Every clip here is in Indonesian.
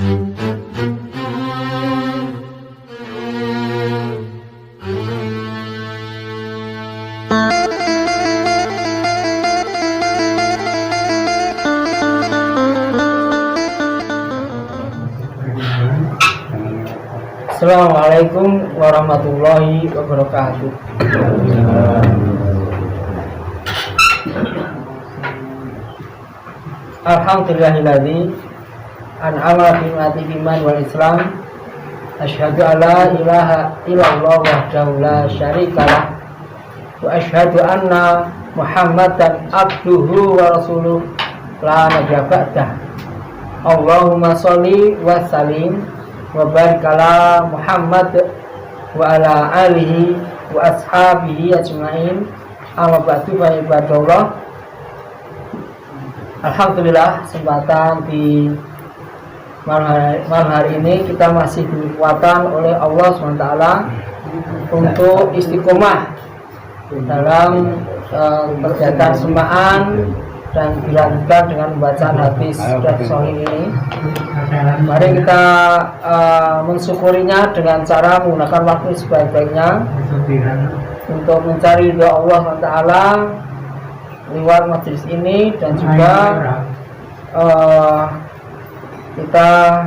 Assalamualaikum warahmatullahi wabarakatuh. Alhamdulillahilladzi an'ama bi ni'mati iman wal islam. Asyhadu an la ilaha illallah wahdahu la syarikalah wa asyhadu anna Muhammadan abduhu wa rasuluh la nabiyya ba'dah. Allahumma sholli wa sallim wa barik ala Muhammad wa ala alihi wa ashabihi ajma'in. Amma ba'du fa ibadallah. Alhamdulillah, kesempatan di malam hari ini kita masih diberi kekuatan oleh Allah SWT untuk istiqomah dalam kegiatan semaan dan dilanjutkan dengan bacaan hadis Sahih ini. Mari kita mensyukurinya dengan cara menggunakan waktu sebaik-baiknya untuk mencari ridha Allah SWT lewat majelis ini, dan juga kita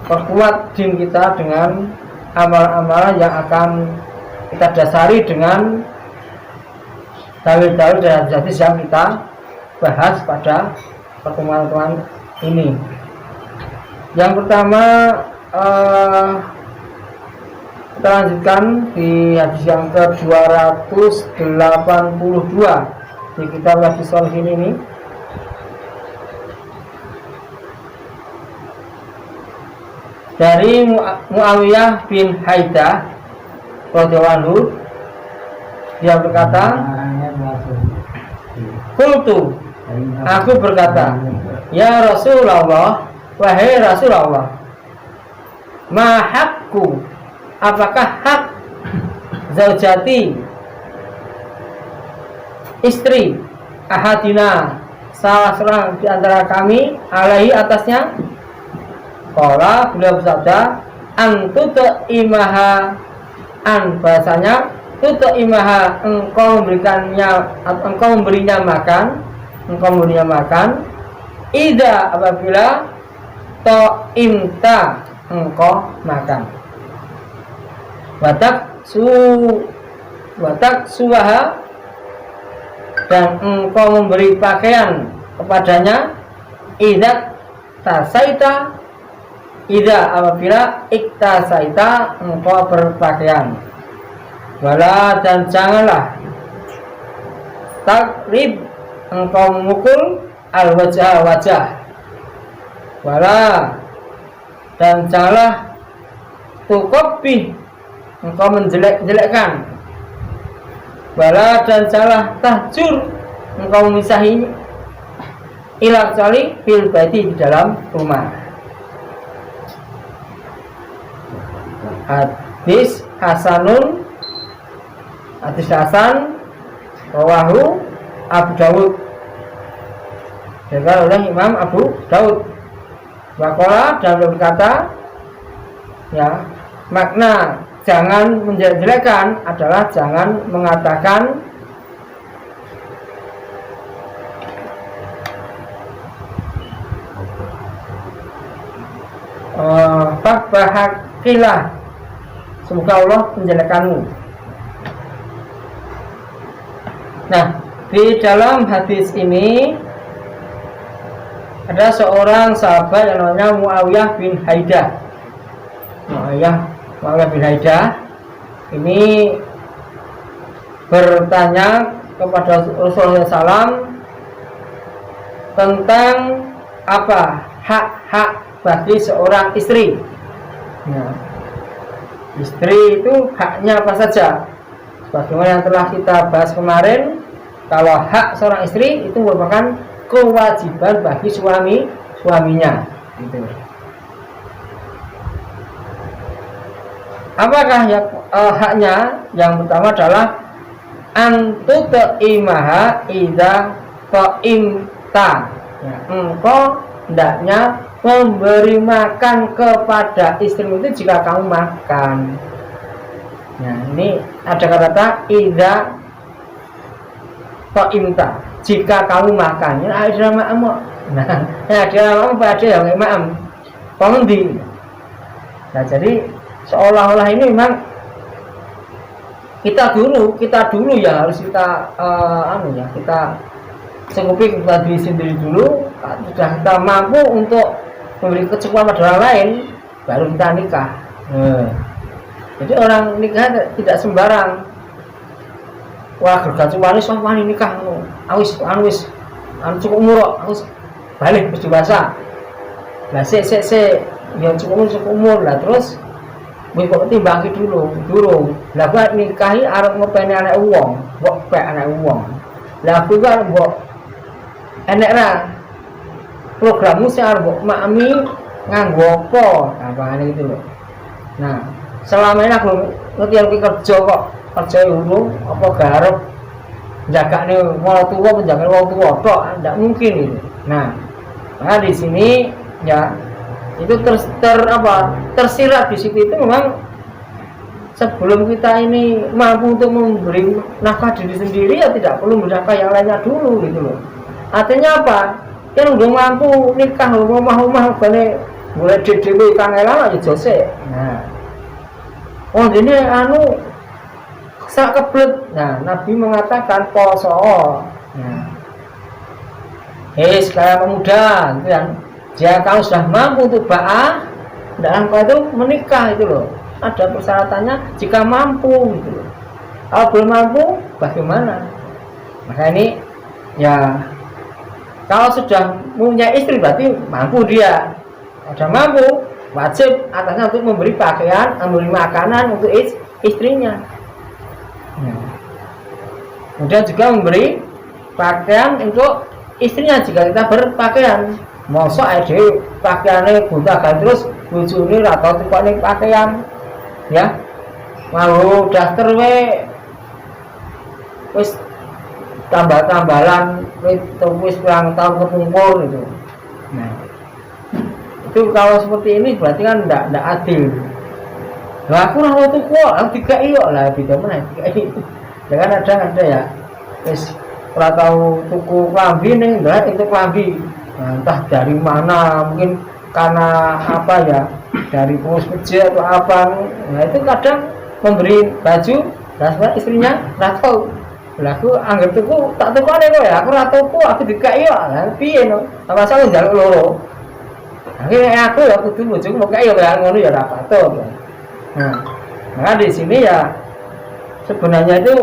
perkuat din kita dengan amal-amal yang akan kita dasari dengan dalil-dalil dan hadis yang kita bahas pada pertemuan ini. Yang pertama, kita lanjutkan di hadis yang ke-282 di kitab Hadis Shalihin ini. Dari Muawiyah bin Haidah radhiyallahu anhu, dia berkata, qultu, aku berkata, ya Rasulullah, wahai Rasulullah, ma haqqu, apakah hak zaujati, istri, ahadina, salah seorang di antara kami, alaihi, atasnya? Qala, beliau bersabda, antuta imaha, an, bahasanya tuta imaha, engkau memberinya makan, ida, apabila ta'imta, engkau makan, watak suwaha, dan engkau memberi pakaian kepadanya, idat tasaita, ida, apabila iktasaita, engkau berpakaian, wala, dan janganlah takrib, engkau memukul al-wajah, wajah, wala, dan janganlah tuqabbih, engkau menjelek-jelekkan, wala, dan janganlah tahjur, engkau memisahi, ila, kecuali fil baiti, di dalam rumah. Hadis hasanun, hadis hasan, rawahu Abu Dawud, diriwayatkan oleh Imam Abu Dawud. Waqala, dan berkata, ya, makna jangan menjelek-jelekan adalah jangan mengatakan fakbahakilah, semoga Allah menjelekanmu. Nah, di dalam hadis ini ada seorang sahabat yang namanya Muawiyah bin Haidah. Muawiyah bin Haidah ini bertanya kepada Rasulullah SAW tentang apa hak-hak bagi seorang istri. Nah, istri itu haknya apa saja? Sebagaimana yang telah kita bahas kemarin, kalau hak seorang istri itu merupakan kewajiban bagi suaminya. Gitu. Apakah haknya? Yang pertama adalah antutaimaha idza qaimta. Ya, engkau hendaknya memberi makan kepada istrimu itu jika kamu makan. Nah, ini ada kata idza ta'imta, jika kamu makan. Ini ada ma'am. Nah, ada ma'am pada yang ma'am. Pengendi. Nah, jadi seolah-olah ini memang kita dulu ya harus kita kita cukupi kebutuhan diri sendiri dulu. Sudah kita mampu untuk memberi kecukupan pada orang lain, baru kita nikah. Jadi orang nikah tidak sembarang. Wah, gergaji wani wani nikah awis cukup umur, awis balik wis dewasa. Lah ya cukup umur lah, terus wis kok timbangke durung. Lah kok nikahi arep ngopeni anak wong, kok pek anak wong. Lah aku kan mbok enek ra programmu sing arep mbok makmi nganggo apa gitu loh. Nah, selama ini aku ngerti aku kerja kok kerja urung apa garep jagane wong tua menjaga wong tua kok tidak mungkin itu. Nah di sini ya itu tersirat di situ itu memang sebelum kita ini mampu untuk memberi nafkah diri sendiri ya tidak perlu bernafkah yang lainnya dulu gitu loh. Artinya apa? Kan udah mampu nikah rumah-rumah bane mulai dhewe kangelan aja jose. Nah, ini sak keblet. Nah, Nabi mengatakan poso. Nah, sekalian pemuda, gitu kan. Jika kamu sudah mampu untuk ba'ah, dalam kau itu menikah itu loh. Ada persyaratannya jika mampu gitu loh. Kalau belum mampu, bagaimana? Maka ini ya kalau sudah punya istri berarti mampu dia. Sudah mampu, wajib atasnya untuk memberi pakaian, memberi makanan untuk istrinya. Kemudian juga memberi pakaian untuk istrinya jika kita berpakaian. Mosok ade pakaiannya gonta-ganti terus bojone ra tau tukane pakaian. Ya. Mau daster wis tambah-tambalan wis kurang tahun kepungkur gitu. Nah, itu kalau seperti ini berarti kan tidak adil. Lah aku ora tuku kok, aku dikai kok lah beda meneh dikai. Jangan ada ya. Wis ora tau tuku klambi ning ndak itu klambi. Nah, entah dari mana, mungkin karena apa ya, dari pengurus masjid atau apa. Nah itu kadang memberi baju, dan istrinya nggak tahu. Lah aku anggap tuku tak tuku aneh kok ya, aku rata aku dikai ya, lah piye no, apa salah jaluk loro. Akhirnya aku ya kudu bojoku mau kai ya ngono ya ora patut. Nah di sini ya sebenarnya itu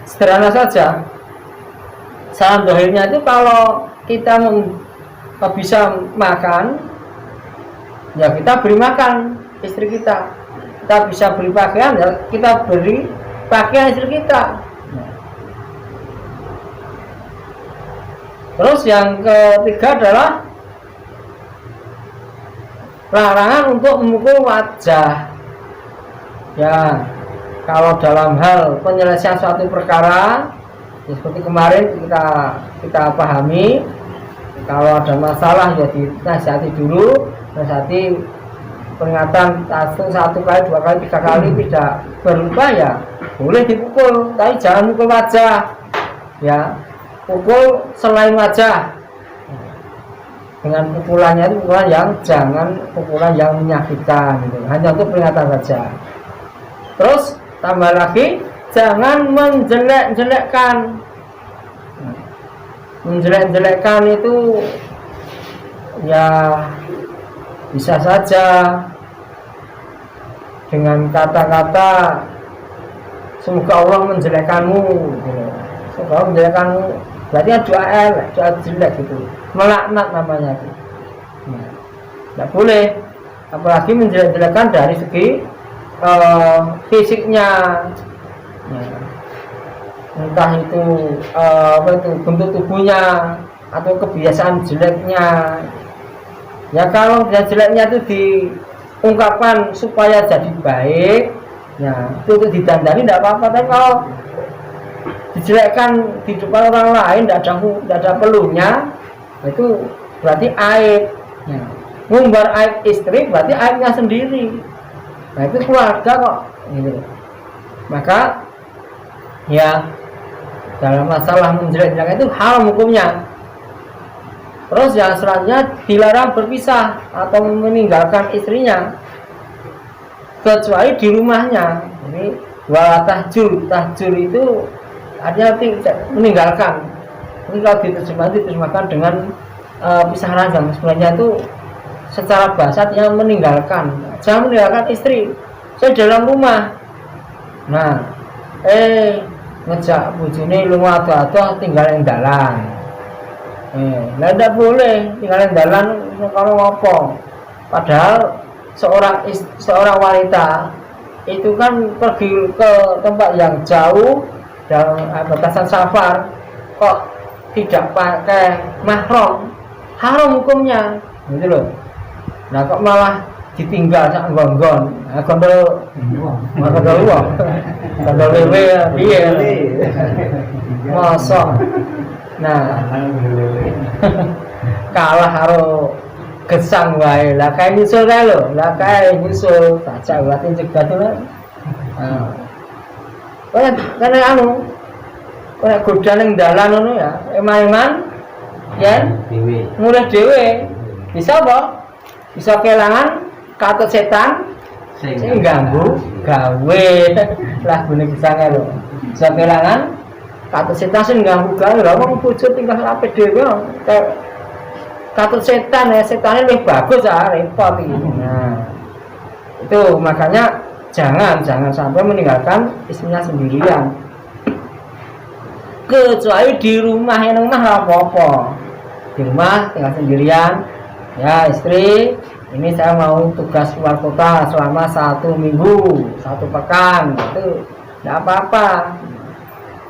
sederhana saja. Salam dohirnya itu kalau kita bisa makan, ya kita beri makan istri kita. Kita bisa beri pakaian, ya kita beri pakaian istri kita. Terus yang ketiga adalah larangan untuk memukul wajah. Ya, kalau dalam hal penyelesaian suatu perkara, ya seperti kemarin kita pahami. Kalau ada masalah ya dinasihati dulu, nasihati peringatan satu kali, dua kali, tiga kali tidak berubah ya boleh dipukul, tapi jangan pukul wajah. Ya, pukul selain wajah. Dengan pukulannya itu pukulan yang jangan pukulan yang menyakitkan, gitu. Hanya untuk peringatan saja. Terus tambah lagi jangan menjelek-jelekkan. Menjelek-jelekkan itu ya bisa saja dengan kata-kata semoga Allah menjelekkanmu gitu. Semoga Allah menjelekkanmu berarti doa jelek gitu, melaknat namanya gitu. Tidak boleh, apalagi menjelek-jelekkan dari segi fisiknya ya. Entah itu bentuk tubuhnya atau kebiasaan jeleknya. Ya kalau jeleknya itu diungkapkan supaya jadi baik, ya itu didandani tidak apa-apa. Tapi kalau dijelekkan di depan orang lain tidak ada perlunya, itu berarti aib. Ya. Ngumbar aib istri berarti aibnya sendiri. Nah itu keluarga kok. Gitu. Maka ya dalam masalah menjelek-jelek itu haram hukumnya. Terus yang selanjutnya dilarang berpisah atau meninggalkan istrinya kecuali di rumahnya. Jadi wala tahjur itu artinya tidak meninggalkan. Ini kalau diterjemahkan dengan pisah ranjang, sebenarnya itu secara bahasa yang meninggalkan. Jangan meninggalkan istri. Saya dalam rumah. Nah, ngejak bojone lunga ado-ado tinggal yang dalan. Lah ndak boleh tinggal yang dalan kalau apa. Padahal seorang wanita itu kan pergi ke tempat yang jauh dalam batasan safar kok tidak pakai mahram, haram hukumnya, gitu loh. Nah kok malah ditinggal sak nggon-nggon, gondol wong, gondol lewe piye, mosok. Nah kalah karo gesang wae, lah kae nyusul kae lho, lah kae nyusul baca watin cegat lho. Karena anu ora godha ning dalan ngono ya, eman-eman yen mulih dhewe. Bisa apa? Bisa kelangan katut setan sing ganggu gawe. Lah gune gesang lho. Bisa kelangan katut setan sing ganggu gawe. Lah wong bojo tinggal ape dhewe katut setan ya, setannya lebih bagus repot ini. Nah itu makanya jangan sampai meninggalkan istrinya sendirian. Kecuali di rumah yang mah apa-apa. Di rumah tinggal sendirian. Ya istri, ini saya mau tugas keluar kota selama 1 minggu, 1 pekan, itu tidak apa-apa.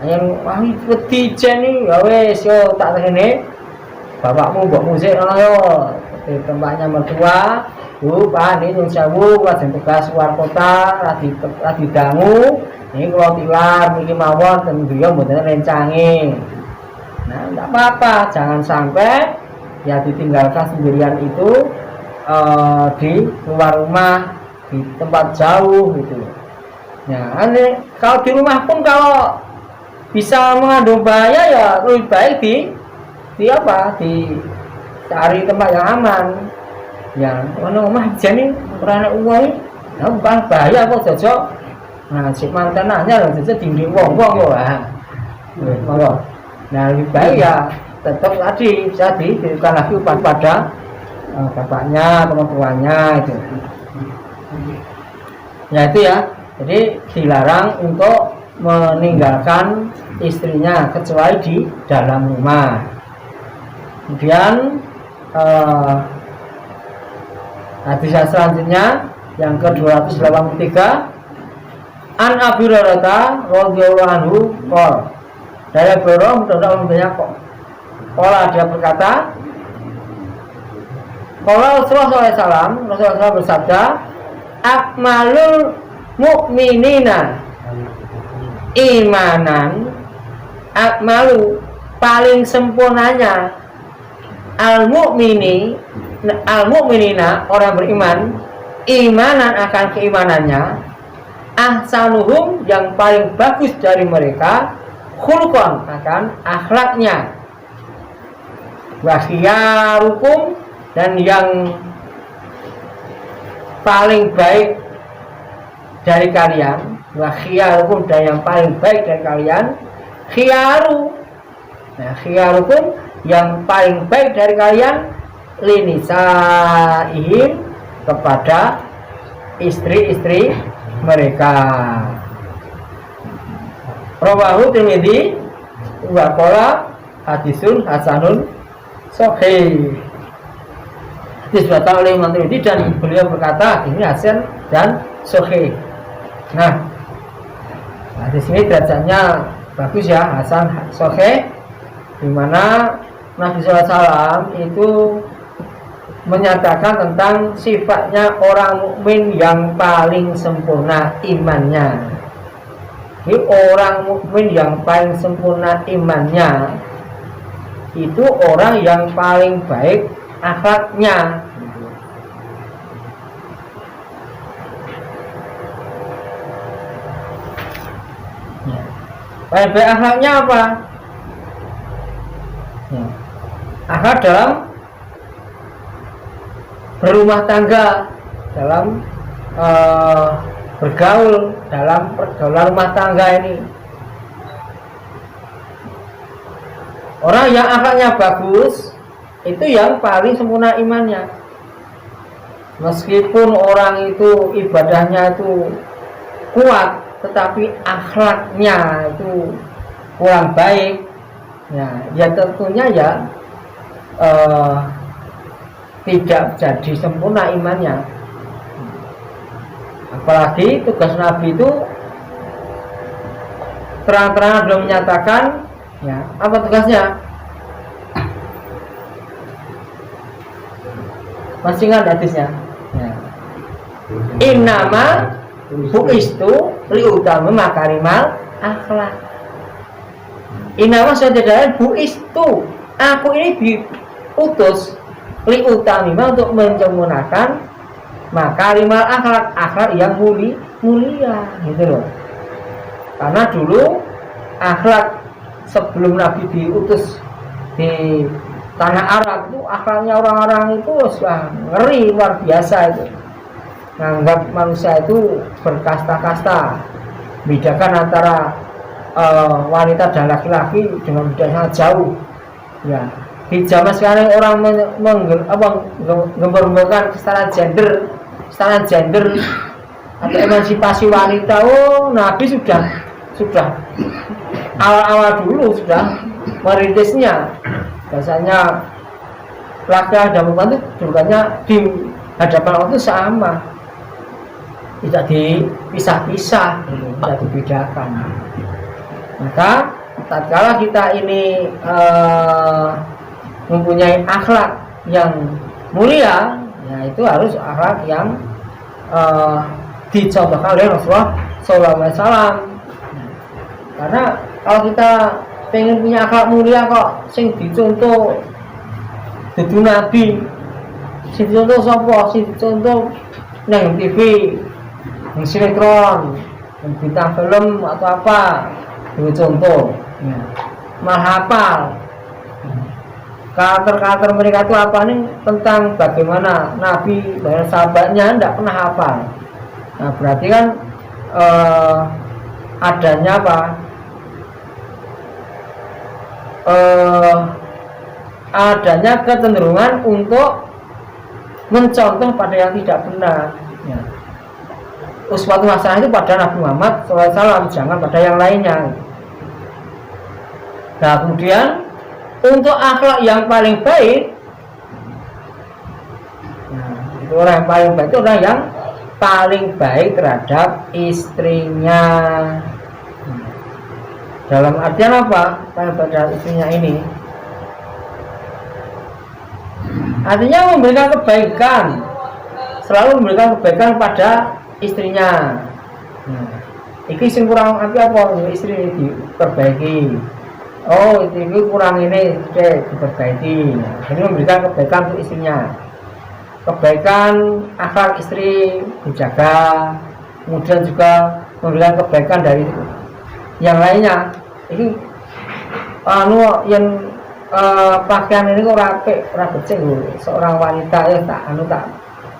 Yang wani wedi jen ya wis yo tak rene. Bapakmu mbok musik ngono yo. Di tempatnya mertua, Bu, Pak, ini yang sewu lajeng tugas keluar kota, lagi dangu. Ini kalau tilar, ini mawon, dan beliau mboten rencangi. Nah, tidak apa-apa, jangan sampai ya ditinggalkan sendirian itu di luar rumah, di tempat jauh gitu. Nah, ini kalau di rumah pun kalau bisa mengandung bahaya ya lebih baik di cari tempat yang aman. Ya, ono omah jane ora ana uang, ya bukan bahaya kok jajak. Nah, si mantanannya loh, jadi tinggi wong-wong kok. Nah, lebih baik ya tetap tadi bisa diberikan lagi pada bapaknya, teman tuanya itu. Ya itu ya. Jadi dilarang untuk meninggalkan istrinya kecuali di dalam rumah. Kemudian hadis selanjutnya yang ke-283 An Abi Hurairah radhiyallahu anhu qol. Dari Abu Hurairah mudah-mudahan kok. Qala dia berkata, qala Rasulullah SAW bersabda, akmalul mu'minina imanan, akmalu paling sempurnanya al-mu'minina orang beriman, imanan akan keimanannya, ahsanuhum yang paling bagus dari mereka, khulqan akan akhlaknya, wa khiyarukum dan yang paling baik dari kalian, wa khiyarukum dan yang paling baik dari kalian, khiyaru. Nah, khiyarukum yang paling baik dari kalian linisaihim kepada istri-istri mereka. Rawahu Tirmidzi wa qala hadisun hasanun sahih. Disebutkan oleh Imam Tirmidzi dan beliau berkata ini hasan dan sahih. Nah, di sini derajatnya bagus ya, hasan sahih, di mana Nabi SAW itu menyatakan tentang sifatnya orang mukmin yang paling sempurna imannya. Jadi orang mukmin yang paling sempurna imannya itu orang yang paling baik akhlaknya. Baik akhlaknya apa? Ya. Akhlak dalam berumah tangga, dalam bergaul, dalam pergaulan rumah tangga ini. Orang yang akhlaknya bagus itu yang paling sempurna imannya. Meskipun orang itu ibadahnya itu kuat, tetapi akhlaknya itu kurang baik, ya tentunya ya tidak jadi sempurna imannya. Apalagi tugas Nabi itu terang-terangan belum menyatakan, ya apa tugasnya? Masih ingat hadisnya? Ya. Innama bu'istu liutama makarimal akhlak. Innama saudara bu'istu, aku ini diutus liutamima untuk menyempurnakan makarimal akhlak, akhlak yang mulia gitu loh. Karena dulu akhlak sebelum Nabi diutus di tanah Arab itu akhlaknya orang-orang itu sudah ngeri, luar biasa itu. Menganggap manusia itu berkasta-kasta, bedakan antara wanita dan laki-laki dengan beda sangat jauh. Ya, di zaman sekarang orang menggembar-gemborkan kesetaraan gender atau emansipasi wanita. Oh, Nabi sudah awal-awal dulu sudah merintisnya. Biasanya laki-laki dan perempuan itu julukannya di hadapan Allah itu sama, tidak dipisah-pisah, tidak dibedakan. Maka tatkala kita ini mempunyai akhlak yang mulia, ya itu harus akhlak yang dicontohkan oleh Rasulullah SAW. Karena kalau kita pengen punya akhlak mulia kok sing dicontoh dudu Nabi, sing dicontoh sapa, sing dicontoh nang TV, nang sinetron, nang bintang film atau apa dicontoh, ya. Malah hafal karakter-karakter mereka itu apa nih, tentang bagaimana Nabi dan sahabatnya tidak pernah hafal. Nah berarti kan adanya apa? Adanya kecenderungan untuk mencontoh pada yang tidak benar, ya. Uswatun hasanah itu pada Nabi Muhammad SAW, jangan pada yang lainnya. Nah kemudian untuk akhlak yang paling baik, nah, itu orang yang paling baik itu orang yang paling baik terhadap istrinya. Dalam artian apa? Pada istrinya ini artinya memberikan kebaikan, selalu memberikan kebaikan pada istrinya. Iki sing kurang apa istri diperbaiki. Oh itu kurang ini diperbaiki. Ini memberikan kebaikan untuk istrinya. Kebaikan akhlak istri dijaga, kemudian juga memberikan kebaikan dari yang lainnya. Ini yang pakaian ini kok rapi, becik loh. Seorang wanita ya tak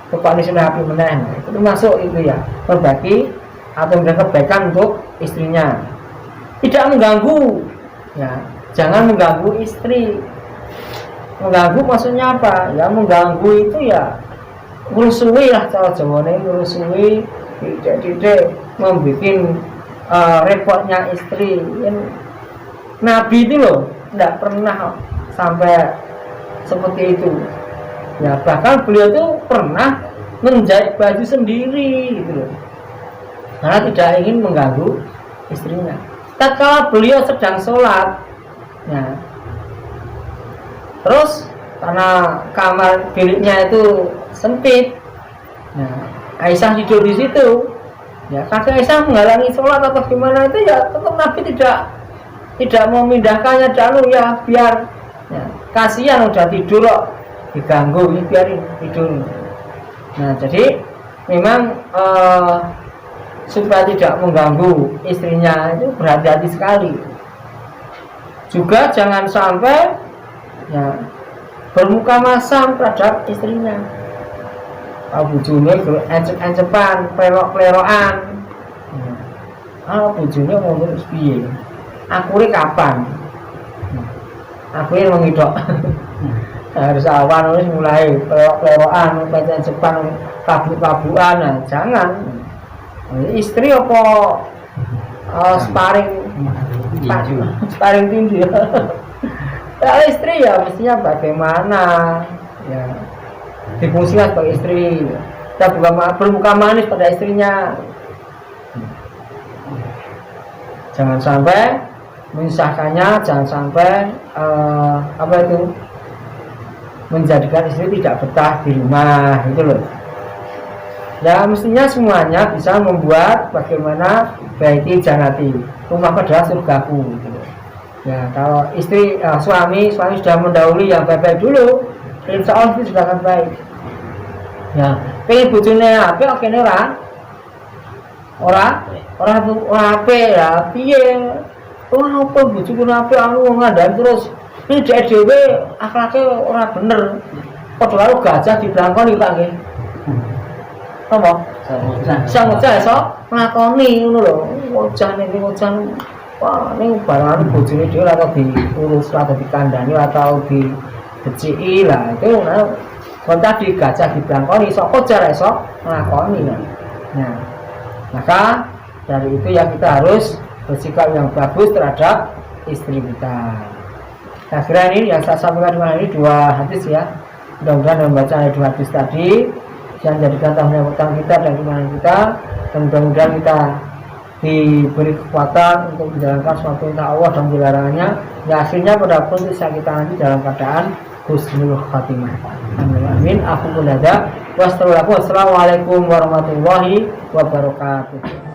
kok ini sudah rapi meneh. Itu masuk itu ya, berbagi atau memberikan kebaikan untuk istrinya. Tidak mengganggu, ya. Jangan mengganggu istri. Mengganggu maksudnya apa? Ya mengganggu itu ya ngurusui lah, cara Jawane ngurusui, tidak membuat repotnya istri. Nabi itu loh tidak pernah sampai seperti itu, ya bahkan beliau itu pernah menjahit baju sendiri gitu loh, karena tidak ingin mengganggu istrinya. Tatkala beliau sedang sholat, ya, terus karena kamar biliknya itu sempit, ya, Aisyah tidur di situ. Ya, kakek Aisyah menghalangi sholat atau gimana itu ya tetap Nabi tidak mau memindahkannya, ya biar ya, kasihan udah tidur kok diganggu, ini biarin tidur. Nah jadi memang supaya tidak mengganggu istrinya itu berhati-hati sekali. Juga jangan sampai ya, bermuka masam terhadap istrinya. Bujune encep-encepan, pelok-pelokan. Bujune ngomong piye? Akure kapan? Akure mengidok. Harus awan wis mulai pelok-pelokan, encep-encepan, kabuk-kabukan. Nah, jangan. Istri apa sparring tinju. Ya, istri ya mestinya bagaimana ya difungsikan sebagai istri, kita bermuka manis pada istrinya. Jangan sampai menyusahkannya, jangan sampai menjadikan istri tidak betah di rumah, itu loh. Ya mestinya semuanya bisa membuat bagaimana baiti jannati, rumahku adalah surgaku, gitu. Ya kalau istri suami sudah mendahului yang baik-baik dulu, insya Allah itu sudah akan baik. Ya pengen bojone apik kene ora apik ya piye. Apa bojoku apik anu ngandani terus ini dhek dhewe akhlake ora bener. Padha karo gajah diblangkoni Pak nggih. Apa? Sang-sang iso nglakoni ngono lho. Ngocah wah, ini barang bojone dhewe atau diurus atau dikandani atau dibeciki lah itu kon tadi gajah diblangkoni iso kocar iso nglakoni. Nah, maka dari itu ya kita harus bersikap yang bagus terhadap istri kita. Nah, kira ini yang saya sampaikan ini 2 hadis ya. Mudah-mudahan membaca 2 hadis tadi yang menjadikan tahanan kita dan iman kita, dan mudah-mudahan kita diberi kekuatan untuk menjalankan semua perintah Allah dan dilarangannya. Ya akhirnya pada pun bisa kita nanti dalam keadaan husnul khatimah. Amin. Aku pun ada. Wassalamualaikum warahmatullahi wabarakatuh.